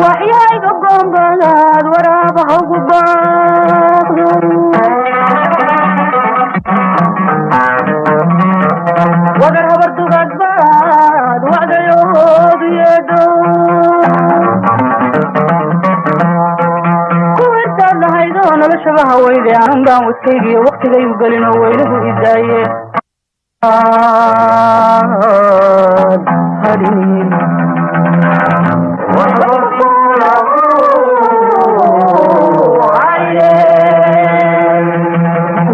وحياي قبضان بلاد ورابها وقباق وقرها برضو قدباد وعد يود يدو كويرتاد لهايدون بشبها ويدي عنقام وستيقي وقت ذي وقلنا ويله إداية هريم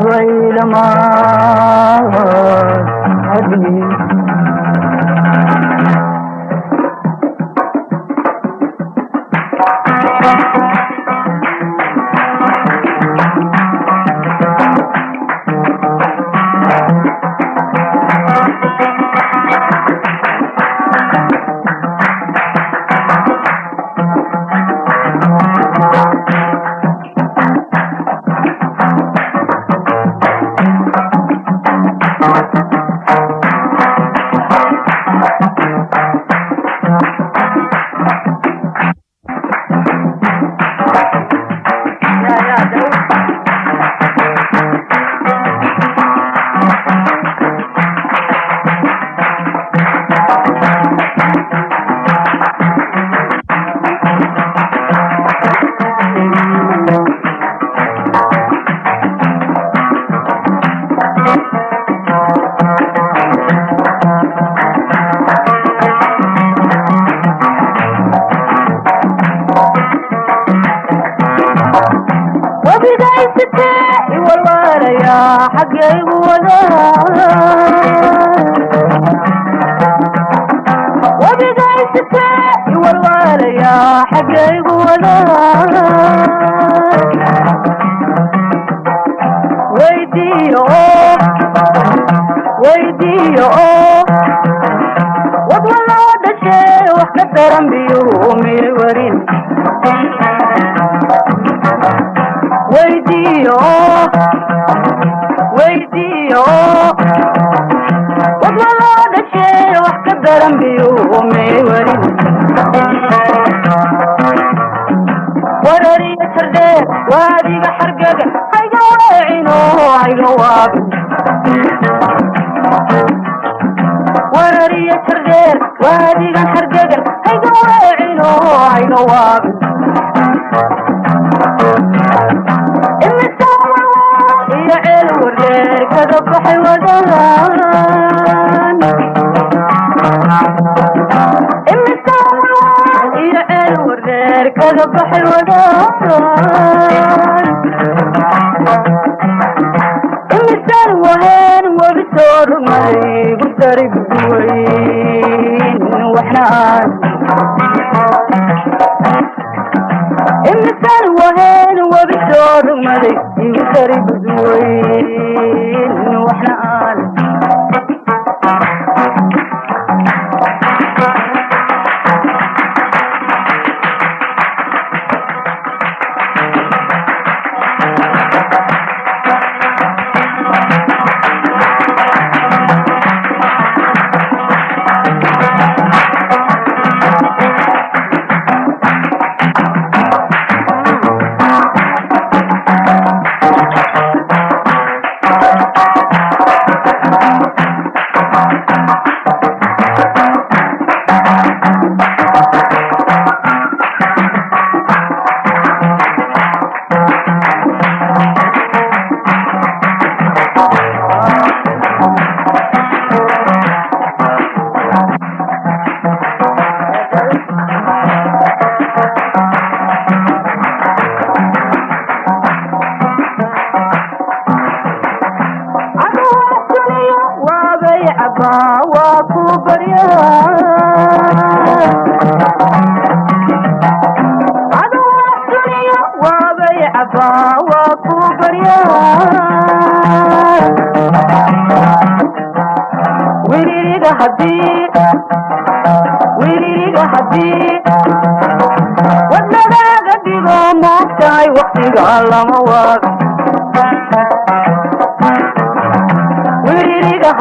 ويلما هريم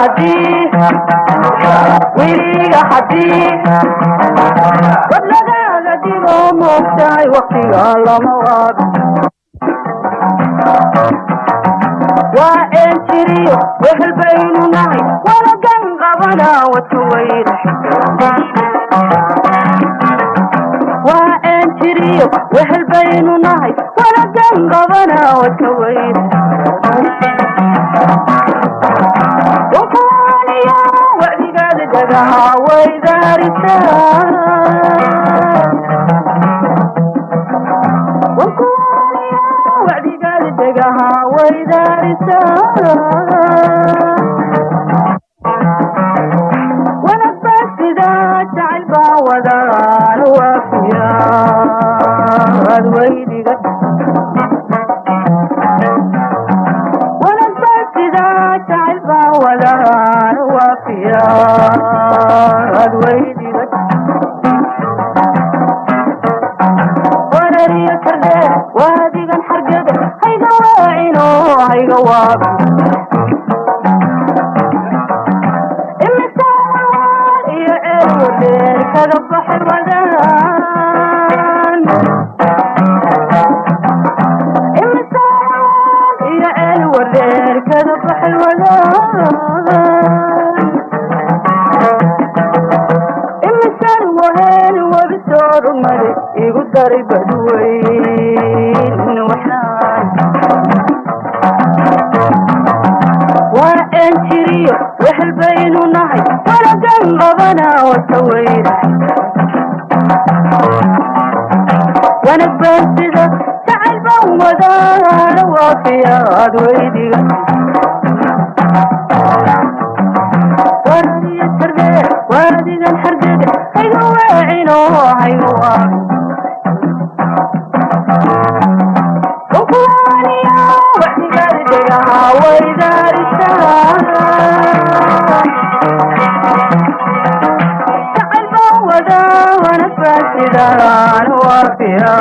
حدي wadlagaaga digo moogtahay waqtiga lama waado waa een jiriyo wehel baynu nahay walagan qabana wata weyda waa een jiriyo wehel baynu nahay walagan qabana wata weyda wacdigaada dagaha waydaarisaa wacdigaada dagaha waydaarisaa wanagba sidaa jacayl baa wadaan waafiyaad weydiga wanagba sidaa jacayl baa wadaan waafiyaad weydiga warariyo kardhe waadigan xargada hayga waacino hayga waabi imisaawal iyo ceel wadeer kaga baxay wadaan imisaawal iyo ceel wadeer kaga baxay wadaan imisan waheen wabi soo rumade igu daray badweyn waxaan waa een jiriyo wehel baynu nahay walagan qabana wata weyda wanag baan sida jacayl baan wadaana waafiyaad weydiga warariyo kardhe waadigan xargada hayga waacino hayga waabi وكوانيا وحدي دغها ويدارسا تعال بودا وانا فاسدان وافيا